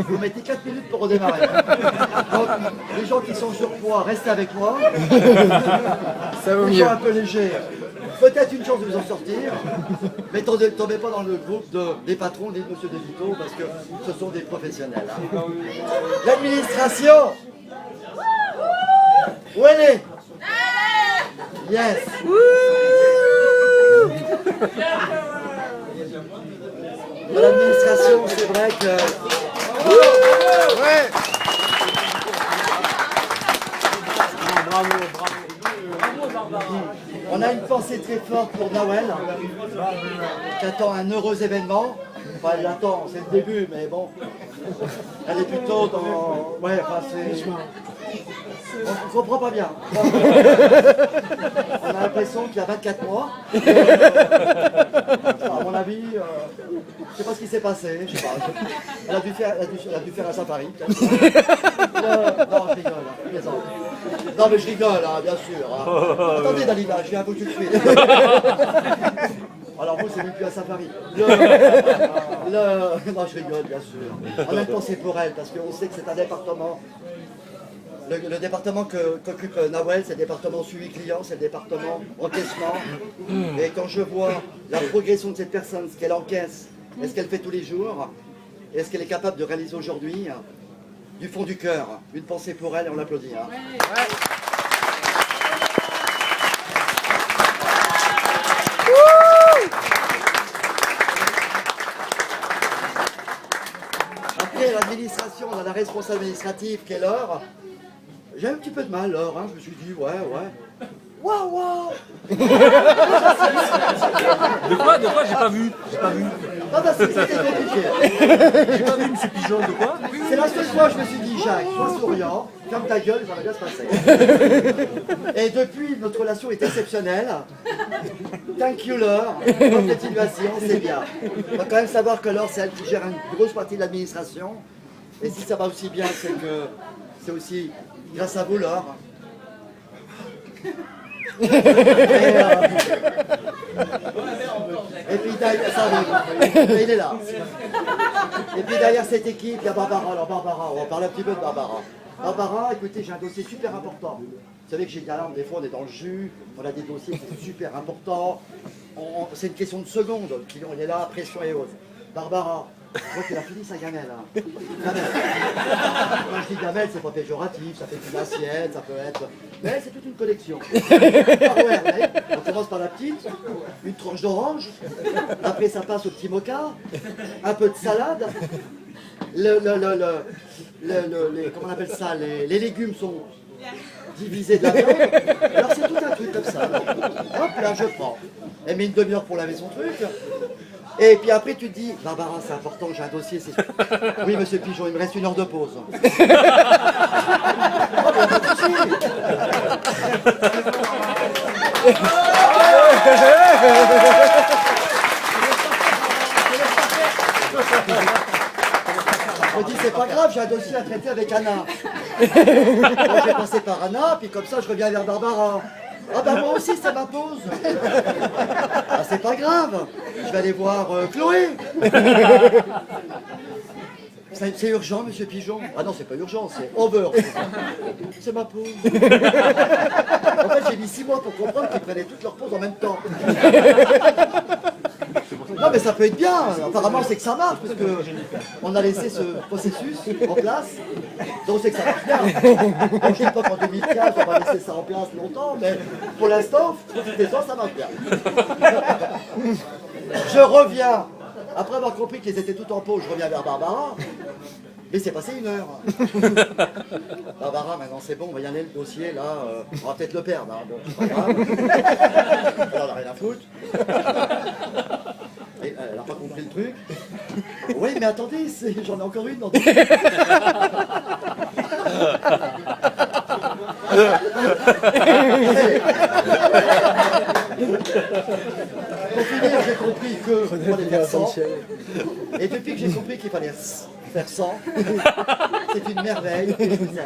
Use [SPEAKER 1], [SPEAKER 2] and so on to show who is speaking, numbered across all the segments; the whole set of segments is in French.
[SPEAKER 1] Vous mettez 4 minutes pour redémarrer. Donc, les gens qui sont surpoids, restez avec moi.
[SPEAKER 2] Ça vaut
[SPEAKER 1] Les
[SPEAKER 2] mieux.
[SPEAKER 1] gens un peu légers, peut-être une chance de vous en sortir. Mais tombez pas dans le groupe des patrons, des monsieur De Vito, parce que ce sont des professionnels. Hein. L'administration, où elle est? Yes. Dans l'administration, c'est vrai que...
[SPEAKER 2] Ouais.
[SPEAKER 1] On a une pensée très forte pour Nawel, qui attend un heureux événement. Enfin, elle l'attend, c'est le début, mais bon. Elle est plutôt dans... Ouais, enfin, c'est... On ne comprend pas bien. On a l'impression qu'il y a 24 mois. À mon avis, je ne sais pas ce qui s'est passé. Je sais pas. Elle a dû faire un safari. Non, je rigole. Je plaisante. Non, mais je rigole, hein, bien sûr. Hein. Attendez, Dalila, je viens à vous tout de suite. Alors vous, c'est même plus un safari. Non, je rigole, bien sûr. En même temps, c'est pour elle, parce qu'on sait que c'est un département. Le département qu'occupe Nawel, c'est le département suivi client, c'est le département encaissement. Et quand je vois la progression de cette personne, ce qu'elle encaisse, et ce qu'elle fait tous les jours, et ce qu'elle est capable de réaliser aujourd'hui, du fond du cœur, une pensée pour elle et on l'applaudit. Hein. Après l'administration, on a la responsable administrative qui est Laure. J'ai un petit peu de mal, Laure, hein. Je me suis dit, ouais. Waouh, waouh.
[SPEAKER 3] De quoi? J'ai pas vu.
[SPEAKER 1] Ah bah c'était compliqué.
[SPEAKER 3] J'ai pas vu, monsieur Pigeon, de quoi?
[SPEAKER 1] C'est la seule fois que je me suis dit, Jacques, sois souriant, ferme ta gueule, ça va bien se passer. Et depuis, notre relation est exceptionnelle. Thank you, Laure. Bonne continuation, c'est bien. Il faut quand même savoir que Laure, c'est elle qui gère une grosse partie de l'administration. Et si ça va aussi bien, c'est que c'est aussi grâce à vous, Laure. Et puis derrière, ça arrive. Il est là. Et puis derrière cette équipe, il y a Barbara. Alors Barbara, on va parler un petit peu de Barbara. Barbara, écoutez, j'ai un dossier super important. Vous savez que j'ai des alarmes, des fois on est dans le jus, on a des dossiers qui sont super importants. C'est une question de seconde, le client il est là, pression et autres. Barbara, je vois qu'il a fini sa gamelle. Hein. Gamelle. Quand je dis gamelle, c'est pas péjoratif, ça fait une assiette, ça peut être... Mais c'est toute une collection. On commence par la petite, une tranche d'orange, après ça passe au petit mocha, un peu de salade, comment on appelle ça, les légumes sont divisés de la viande, alors c'est tout un truc comme ça. Hop là je prends. Elle met une demi-heure pour laver son truc. Et puis après tu te dis, Barbara c'est important, j'ai un dossier, c'est... Oui monsieur Pigeon, il me reste 1 heure de pause. Oh mais pas de souci. Je me dis c'est pas grave, j'ai un dossier à traiter avec Anna. Moi je vais passer par Anna, puis comme ça je reviens vers Barbara. Ah bah moi aussi c'est ma pause. Ah c'est pas grave, je vais aller voir Chloé. C'est urgent monsieur Pigeon. Ah non c'est pas urgent, c'est over. C'est ma pause. En fait j'ai mis 6 mois pour comprendre qu'ils prenaient toutes leurs pauses en même temps. Non mais ça peut être bien, apparemment c'est que ça marche parce que on a laissé ce processus en place, donc c'est que ça marche bien. Bon, je ne dis pas qu'en 2015 on va laisser ça en place longtemps, mais pour l'instant, profitez-en, ça marche bien. Je reviens, après avoir compris qu'ils étaient tout en pause, je reviens vers Barbara, mais c'est passé 1 heure. Barbara, maintenant c'est bon, on va y aller, le dossier là, on va peut-être le perdre, hein. Bon, c'est pas grave. Alors, on n'a rien à foutre. Et, elle n'a pas compris le truc. Oui, mais attendez, j'en ai encore une dans le... Pour finir, j'ai compris que il fallait faire 100. Et depuis que j'ai compris qu'il fallait faire 100, c'est une merveille. Je vous aime.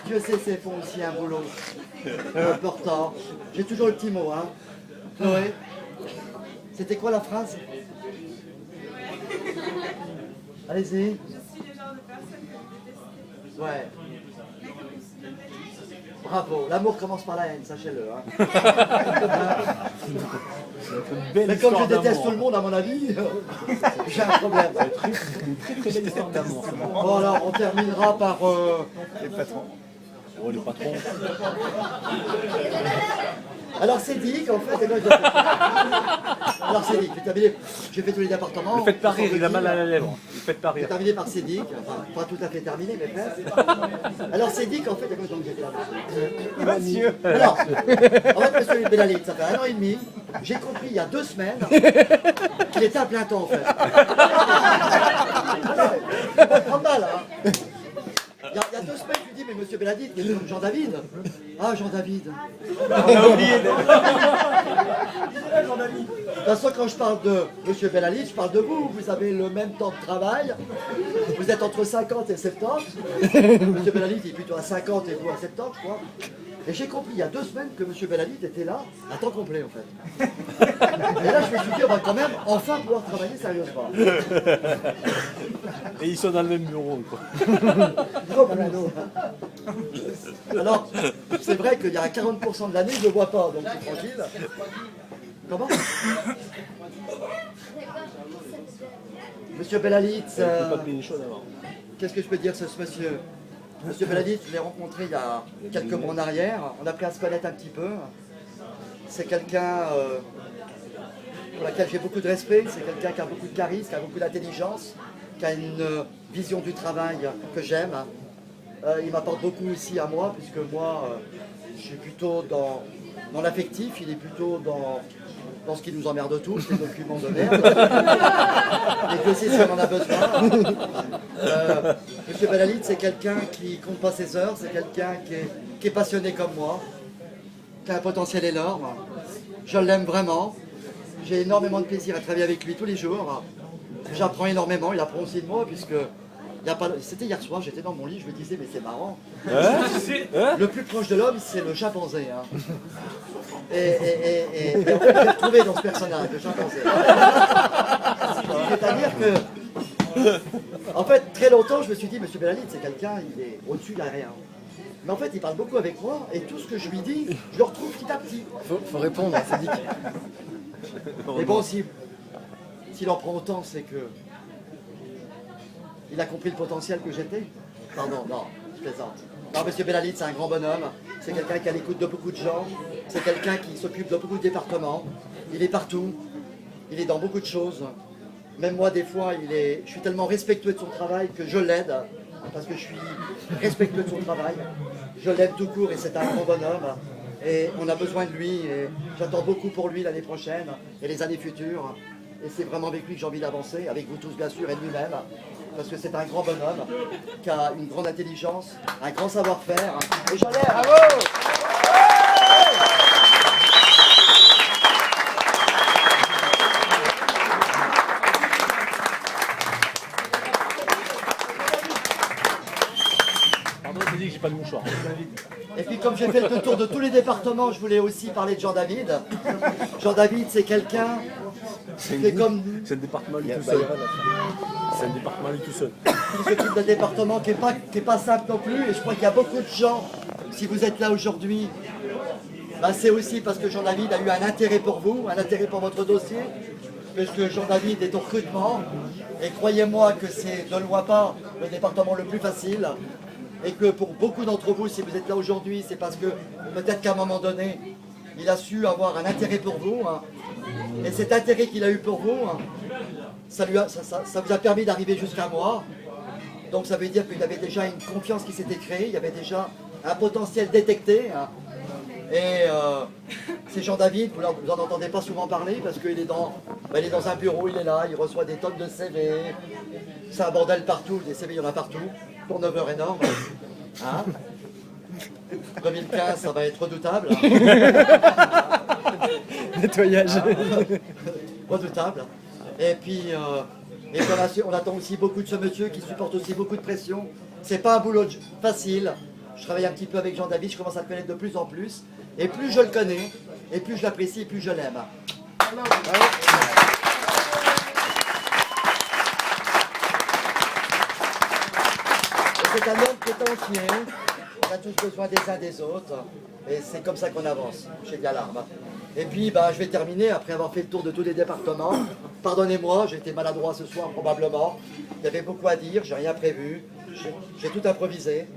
[SPEAKER 1] Dieu sait, c'est font aussi un boulot Important. J'ai toujours le petit mot, hein. Chloé, c'était quoi la phrase? Allez-y.
[SPEAKER 4] Je suis le genre de personne que vous détestez.
[SPEAKER 1] Ouais. Bravo. L'amour commence par la haine, sachez-le. Hein. Mais comme je déteste tout le monde, à mon avis, j'ai un problème.
[SPEAKER 3] Très belle histoire d'amour.
[SPEAKER 1] Bon, alors, on terminera par...
[SPEAKER 2] Les patrons.
[SPEAKER 3] Oh, le patron.
[SPEAKER 1] Alors, c'est dit qu'en fait... Alors, c'est dit, j'ai fait tous les départements.
[SPEAKER 3] Ne faites pas rire, il a mal à la lèvre. Ne faites pas
[SPEAKER 1] J'ai
[SPEAKER 3] rire.
[SPEAKER 1] terminé par Cédric, enfin pas tout à fait terminé, mais presque. Alors Cédric, en fait, il y a combien de temps que j'étais là?
[SPEAKER 2] Monsieur.
[SPEAKER 1] Alors, en fait, monsieur Bellalit, ça fait 1 an et demi, j'ai compris il y a 2 semaines qu'il était à plein temps en fait. C'est pas mal, hein. Il y a 2 semaines, je lui dis, mais monsieur Bellalit, il est comme Jean-David. Ah, Jean-David.
[SPEAKER 3] On a oublié.
[SPEAKER 1] De toute façon, quand je parle de monsieur Bellalit, je parle de vous. Vous avez le même temps de travail. Vous êtes entre 50 et 70. Monsieur Bellalit est plutôt à 50 et vous à 70, je crois. Et j'ai compris il y a 2 semaines que monsieur Bellalit était là, à temps complet en fait. Et là, je me suis dit, on va quand même enfin pouvoir travailler sérieusement.
[SPEAKER 3] Et ils sont dans le même bureau, quoi.
[SPEAKER 1] Alors, c'est vrai qu'il y a 40% de l'année, je ne le vois pas, donc c'est tranquille. Comment? Monsieur Bellalit,
[SPEAKER 3] Il faut pas payer les choses avant.
[SPEAKER 1] qu'est-ce que je peux dire sur ce monsieur? Monsieur Bellalit, je l'ai rencontré il y a quelques mois en arrière. On a appris à se connaître un petit peu. C'est quelqu'un pour laquelle j'ai beaucoup de respect. C'est quelqu'un qui a beaucoup de charisme, qui a beaucoup d'intelligence, qui a une vision du travail que j'aime. Il m'apporte beaucoup aussi à moi, puisque moi, je suis plutôt dans l'affectif. Il est plutôt dans ce qui nous emmerde tous, les documents de merde. Et que si on en a besoin. Monsieur Bellalit, c'est quelqu'un qui compte pas ses heures, c'est quelqu'un qui est passionné comme moi, qui a un potentiel énorme. Je l'aime vraiment. J'ai énormément de plaisir à travailler avec lui tous les jours. J'apprends énormément, il apprend aussi de moi, puisque c'était hier soir, j'étais dans mon lit, je me disais, mais c'est marrant. Le plus proche de l'homme, c'est le chimpanzé. Hein. Et on peut le retrouver dans ce personnage, le chimpanzé. C'est-à-dire que, en fait, très longtemps, je me suis dit, monsieur Bellalit, c'est quelqu'un, il est au-dessus de rien. Mais en fait, il parle beaucoup avec moi, et tout ce que je lui dis, je le retrouve petit à petit.
[SPEAKER 2] Faut répondre, c'est dit.
[SPEAKER 1] Mais bon, s'il en prend autant, c'est que il a compris le potentiel que j'étais. Pardon, non, je plaisante. Non, monsieur Bellalit, c'est un grand bonhomme. C'est quelqu'un qui est à l'écoute de beaucoup de gens. C'est quelqu'un qui s'occupe de beaucoup de départements. Il est partout. Il est dans beaucoup de choses. Même moi, des fois, je suis tellement respectueux de son travail que je l'aide. Parce que je suis respectueux de son travail. Je l'aime tout court et c'est un grand bonhomme. Et on a besoin de lui. Et j'attends beaucoup pour lui l'année prochaine et les années futures. Et c'est vraiment avec lui que j'ai envie d'avancer, avec vous tous bien sûr et lui-même. Parce que c'est un grand bonhomme qui a une grande intelligence, un grand savoir-faire. Et je l'aime. Bravo!
[SPEAKER 3] Pardon, je te dis que j'ai pas de mouchoir.
[SPEAKER 1] Et puis comme j'ai fait le tour de tous les départements, je voulais aussi parler de Jean-David. Jean-David, c'est quelqu'un qui est comme nous.
[SPEAKER 3] C'est le département lui tout seul. C'est le département lui tout seul.
[SPEAKER 1] Il s'occupe d'un département qui est pas simple non plus. Et je crois qu'il y a beaucoup de gens, si vous êtes là aujourd'hui, bah c'est aussi parce que Jean-David a eu un intérêt pour vous, un intérêt pour votre dossier. Parce que Jean-David est au recrutement. Et croyez-moi que c'est de loin pas le département le plus facile. Et que pour beaucoup d'entre vous, si vous êtes là aujourd'hui, c'est parce que peut-être qu'à un moment donné, il a su avoir un intérêt pour vous. Hein. Et cet intérêt qu'il a eu pour vous, hein, ça vous a permis d'arriver jusqu'à moi. Donc ça veut dire qu'il y avait déjà une confiance qui s'était créée, il y avait déjà un potentiel détecté. Hein. Et c'est Jean-David, vous n'en entendez pas souvent parler parce qu'il est dans un bureau, il est là, il reçoit des tonnes de CV. C'est un bordel partout, des CV il y en a partout. Pour 9 heures énorme. Hein 2015, ça va être redoutable.
[SPEAKER 2] Nettoyage.
[SPEAKER 1] Redoutable. Et puis, on attend aussi beaucoup de ce monsieur qui supporte aussi beaucoup de pression. C'est pas un boulot facile. Je travaille un petit peu avec Jean-David, je commence à le connaître de plus en plus. Et plus je le connais, et plus je l'apprécie, et plus je l'aime. C'est un homme qui est entier, on a tous besoin des uns des autres, et c'est comme ça qu'on avance chez Galarme. Et puis je vais terminer après avoir fait le tour de tous les départements. Pardonnez-moi, j'ai été maladroit ce soir probablement, il y avait beaucoup à dire, j'ai rien prévu, j'ai tout improvisé,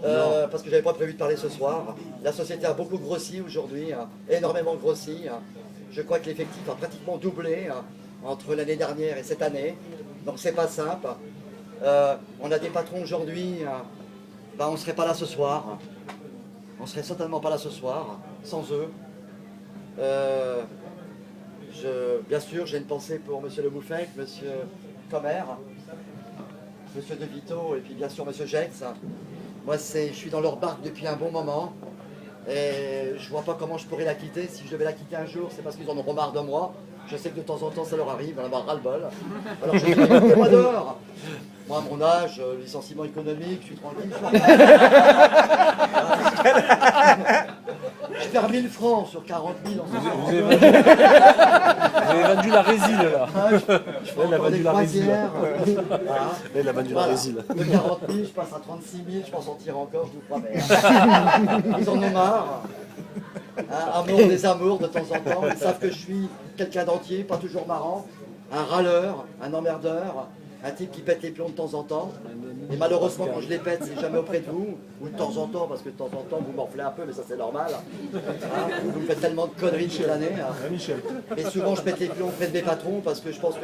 [SPEAKER 1] parce que j'avais pas prévu de parler ce soir. La société a beaucoup grossi aujourd'hui, énormément grossi. Je crois que l'effectif a pratiquement doublé entre l'année dernière et cette année, donc c'est pas simple. On a des patrons aujourd'hui, on ne serait pas là ce soir. On serait certainement pas là ce soir, sans eux. Bien sûr, j'ai une pensée pour Monsieur Le Bouffec, Monsieur Commer, Monsieur De Vito et puis bien sûr Monsieur Gex. Moi, je suis dans leur barque depuis un bon moment et je vois pas comment je pourrais la quitter. Si je devais la quitter un jour, c'est parce qu'ils en auront marre de moi. Je sais que de temps en temps, ça leur arrive, on en a ras-le-bol. Alors je dis, mettez-moi dehors. Moi, à mon âge, licenciement économique, je suis tranquille. Je perds 1000 francs sur 40 000 en ce moment.
[SPEAKER 3] Vous avez vendu la résine là.
[SPEAKER 1] Elle a vendu la résine.
[SPEAKER 3] Elle a vendu la résine.
[SPEAKER 1] De 40 000, je passe à 36 000, je m'en sortirai encore, je vous promets. Ils en ont marre. Amour des amours de temps en temps. Ils savent que je suis quelqu'un d'entier, pas toujours marrant. Un râleur, un emmerdeur. Un type qui pète les plombs de temps en temps. Et malheureusement, quand je les pète, c'est jamais auprès de vous. Ou de temps en temps, parce que de temps en temps, vous m'enflez un peu, mais ça c'est normal. Vous me faites tellement de conneries toute l'année.
[SPEAKER 3] Michel.
[SPEAKER 1] Et souvent, je pète les plombs auprès de mes patrons, parce que je pense que